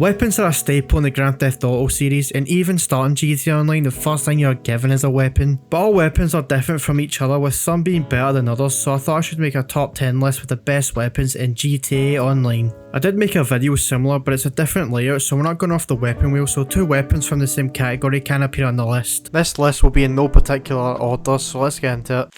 Weapons are a staple in the Grand Theft Auto series, and even starting GTA Online, the first thing you're given is a weapon. But all weapons are different from each other, with some being better than others, so I thought I should make a top 10 list with the best weapons in GTA Online. I did make a video similar, but it's a different layout, so we're not going off the weapon wheel, so 2 weapons from the same category can appear on the list. This list will be in no particular order, so let's get into it.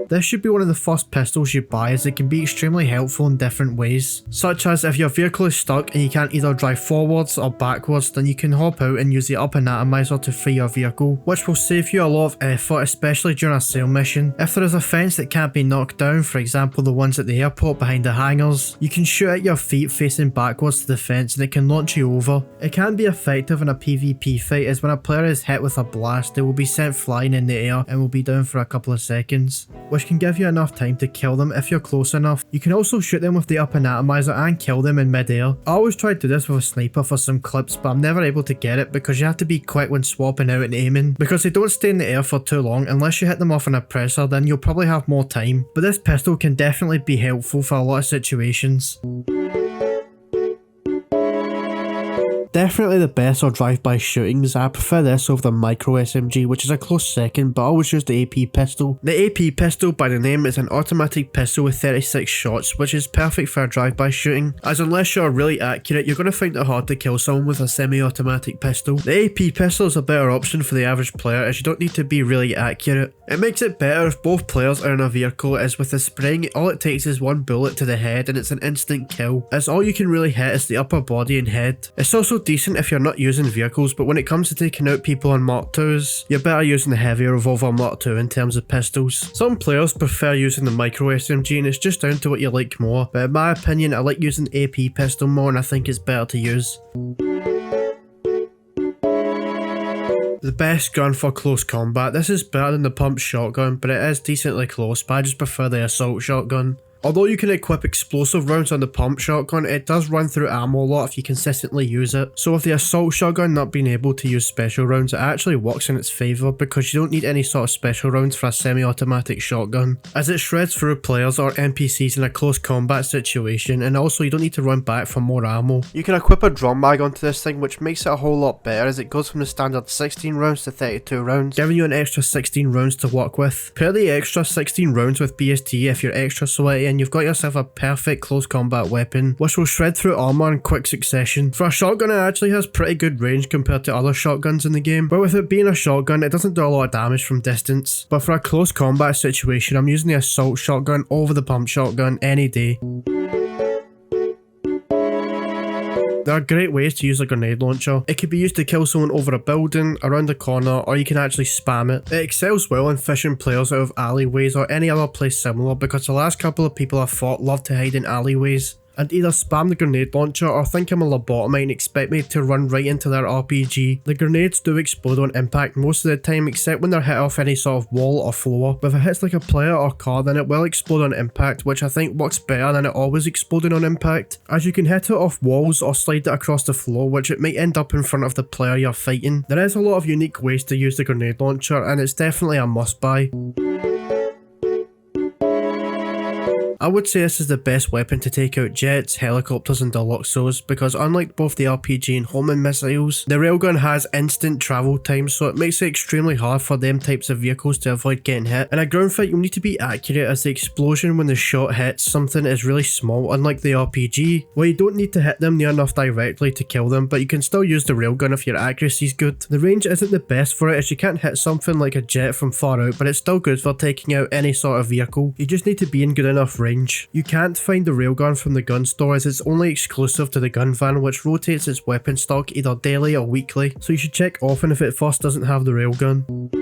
This should be one of the first pistols you buy, as it can be extremely helpful in different ways, such as if your vehicle is stuck and you can't either drive forwards or backwards, then you can hop out and use the up anatomizer to free your vehicle, which will save you a lot of effort, especially during a sail mission. If there is a fence that can't be knocked down, for example the ones at the airport behind the hangars, you can shoot at your feet facing backwards to the fence and it can launch you over. It can be effective in a PvP fight, as when a player is hit with a blast, they will be sent flying in the air and will be down for a couple of seconds, which can give you enough time to kill them if you're close enough. You can also shoot them with the up anatomizer and kill them in mid-air. I always try to do this with a sniper for some clips, but I'm never able to get it because you have to be quick when swapping out and aiming, because they don't stay in the air for too long. Unless you hit them off an oppressor, then you'll probably have more time. But this pistol can definitely be helpful for a lot of situations. Definitely the best are drive-by shootings. I prefer this over the micro SMG, which is a close second, but I always use the AP pistol. The AP pistol by the name is an automatic pistol with 36 shots, which is perfect for a drive-by shooting, as unless you're really accurate, you're going to find it hard to kill someone with a semi-automatic pistol. The AP pistol is a better option for the average player, as you don't need to be really accurate. It makes it better if both players are in a vehicle, as with the spraying, all it takes is one bullet to the head and it's an instant kill, as all you can really hit is the upper body and head. It's also decent if you're not using vehicles, but when it comes to taking out people on Mark 2s, you're better using the heavier revolver Mark 2 in terms of pistols. Some players prefer using the micro SMG, and it's just down to what you like more, but in my opinion I like using the AP pistol more, and I think it's better to use. The best gun for close combat. This is better than the pump shotgun, but it is decently close, but I just prefer the assault shotgun. Although you can equip explosive rounds on the pump shotgun, it does run through ammo a lot if you consistently use it. So with the assault shotgun not being able to use special rounds, it actually works in its favour, because you don't need any sort of special rounds for a semi-automatic shotgun, as it shreds through players or NPCs in a close combat situation, and also you don't need to run back for more ammo. You can equip a drum mag onto this thing, which makes it a whole lot better, as it goes from the standard 16 rounds to 32 rounds, giving you an extra 16 rounds to work with. Pair the extra 16 rounds with BST if you're extra sweaty, and you've got yourself a perfect close combat weapon, which will shred through armor in quick succession. For a shotgun, it actually has pretty good range compared to other shotguns in the game, but with it being a shotgun, it doesn't do a lot of damage from distance. But for a close combat situation, I'm using the assault shotgun over the pump shotgun any day. There are great ways to use a grenade launcher. It can be used to kill someone over a building, around the corner, or you can actually spam it. It excels well in fishing players out of alleyways or any other place similar, because the last couple of people I've fought love to hide in alleyways and either spam the grenade launcher or think I'm a lobotomite and expect me to run right into their RPG. The grenades do explode on impact most of the time, except when they're hit off any sort of wall or floor. But if it hits like a player or car, then it will explode on impact, which I think works better than it always exploding on impact, as you can hit it off walls or slide it across the floor, which it might end up in front of the player you're fighting. There is a lot of unique ways to use the grenade launcher, and it's definitely a must buy. I would say this is the best weapon to take out jets, helicopters and Deluxos, because unlike both the RPG and homing missiles, the railgun has instant travel time, so it makes it extremely hard for them types of vehicles to avoid getting hit. In a ground fight, you'll need to be accurate, as the explosion when the shot hits something is really small, unlike the RPG, where you don't need to hit them near enough directly to kill them, but you can still use the railgun if your accuracy is good. The range isn't the best for it, as you can't hit something like a jet from far out, but it's still good for taking out any sort of vehicle. You just need to be in good enough range. You can't find the railgun from the gun store, as it's only exclusive to the gun van, which rotates its weapon stock either daily or weekly, so you should check often if it first doesn't have the railgun.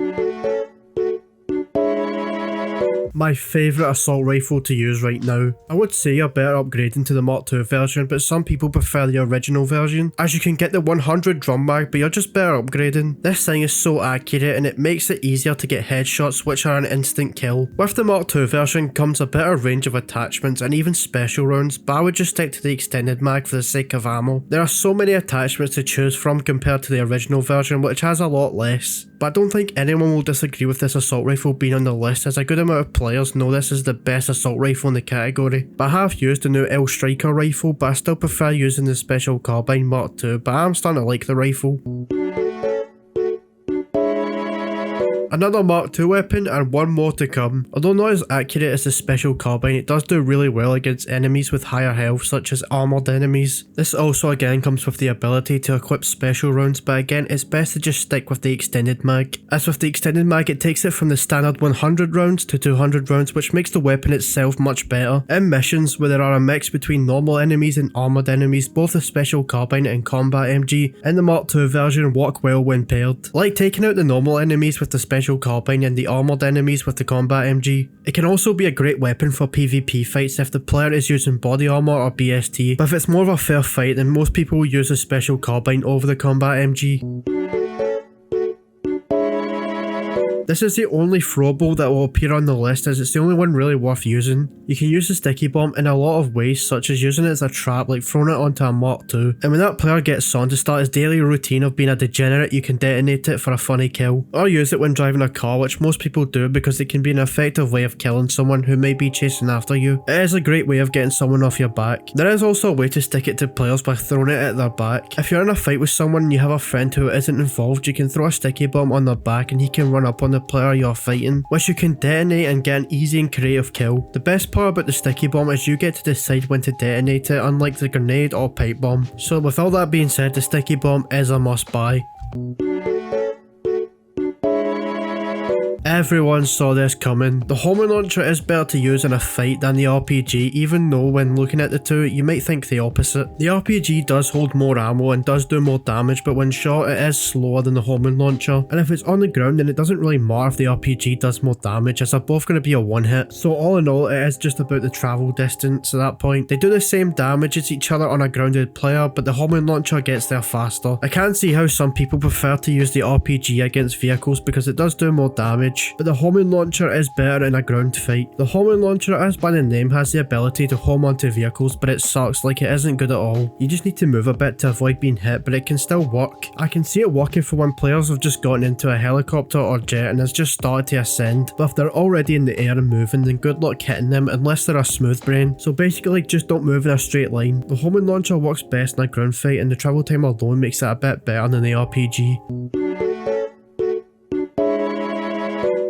My favourite assault rifle to use right now. I would say you're better upgrading to the Mark 2 version, but some people prefer the original version, as you can get the 100 drum mag, but you're just better upgrading. This thing is so accurate, and it makes it easier to get headshots, which are an instant kill. With the Mark 2 version comes a better range of attachments and even special rounds, but I would just stick to the extended mag for the sake of ammo. There are so many attachments to choose from compared to the original version, which has a lot less. but I don't think anyone will disagree with this assault rifle being on the list, as a good amount of players know this is the best assault rifle in the category. But I have used the new L Striker rifle, but I still prefer using the Special Carbine Mark II, but I'm starting to like the rifle. Another Mark II weapon, and one more to come. Although not as accurate as the Special Carbine, it does do really well against enemies with higher health, such as armoured enemies. This also again comes with the ability to equip special rounds, but again it's best to just stick with the extended mag. As with the extended mag, it takes it from the standard 100 rounds to 200 rounds, which makes the weapon itself much better. In missions where there are a mix between normal enemies and armoured enemies, both the Special Carbine and Combat MG in the Mark II version work well when paired. Like taking out the normal enemies with the Special Carbine and the armoured enemies with the Combat MG. It can also be a great weapon for PvP fights if the player is using body armour or BST, but if it's more of a fair fight, then most people will use the Special Carbine over the Combat MG. This is the only throwable that will appear on the list, as it's the only one really worth using. You can use the sticky bomb in a lot of ways, such as using it as a trap, like throwing it onto a Mark II, and when that player gets on to start his daily routine of being a degenerate, you can detonate it for a funny kill. Or use it when driving a car, which most people do because it can be an effective way of killing someone who may be chasing after you. It is a great way of getting someone off your back. There is also a way to stick it to players by throwing it at their back. If you're in a fight with someone and you have a friend who isn't involved, you can throw a sticky bomb on their back and he can run up on the player you're fighting, which you can detonate and get an easy and creative kill. The best part about the sticky bomb is you get to decide when to detonate it, unlike the grenade or pipe bomb. So with all that being said, the sticky bomb is a must buy. Everyone saw this coming. The homing launcher is better to use in a fight than the RPG, even though when looking at the two, you might think the opposite. The RPG does hold more ammo and does do more damage, but when shot, it is slower than the homing launcher. And if it's on the ground, then it doesn't really matter if the RPG does more damage, as they're both going to be a one hit. So all in all, it is just about the travel distance at that point. They do the same damage as each other on a grounded player, but the homing launcher gets there faster. I can see how some people prefer to use the RPG against vehicles because it does do more damage, but the homing launcher is better in a ground fight. The homing launcher, as by the name, has the ability to home onto vehicles, but it sucks, like it isn't good at all. You just need to move a bit to avoid being hit, but it can still work. I can see it working for when players have just gotten into a helicopter or jet and has just started to ascend, but if they're already in the air and moving, then good luck hitting them unless they're a smooth brain. So basically just don't move in a straight line. The homing launcher works best in a ground fight, and the travel time alone makes it a bit better than the RPG.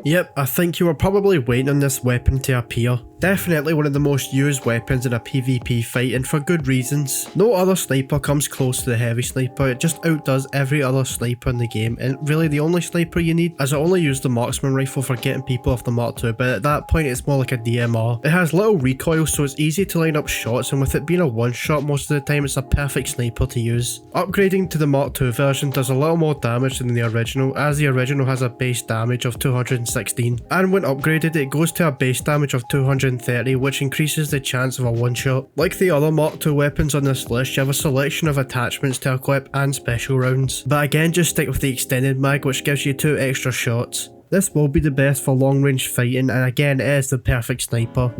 Yep, I think you were probably waiting on this weapon to appear. Definitely one of the most used weapons in a PvP fight, and for good reasons. No other sniper comes close to the heavy sniper, it just outdoes every other sniper in the game, and really the only sniper you need, as I only use the marksman rifle for getting people off the Mark II, but at that point it's more like a DMR. It has little recoil, so it's easy to line up shots, and with it being a one shot most of the time, it's a perfect sniper to use. Upgrading to the Mark II version does a little more damage than the original, as the original has a base damage of 216, and when upgraded it goes to a base damage of 230, which increases the chance of a one shot. Like the other Mark II weapons on this list, you have a selection of attachments to equip and special rounds, but again just stick with the extended mag, which gives you 2 extra shots. This will be the best for long range fighting, and again it is the perfect sniper.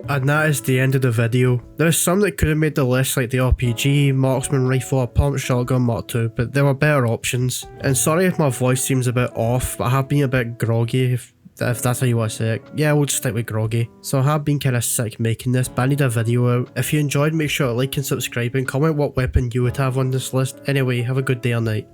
And that is the end of the video. There are some that could have made the list, like the RPG, marksman rifle, or pump shotgun Mark II, but there were better options. And sorry if my voice seems a bit off, but I have been a bit groggy, if that's how you want to say it. Yeah, we'll just stick with groggy. So I have been kind of sick making this, but I need a video out. If you enjoyed, make sure to like and subscribe and comment what weapon you would have on this list. Anyway, have a good day or night.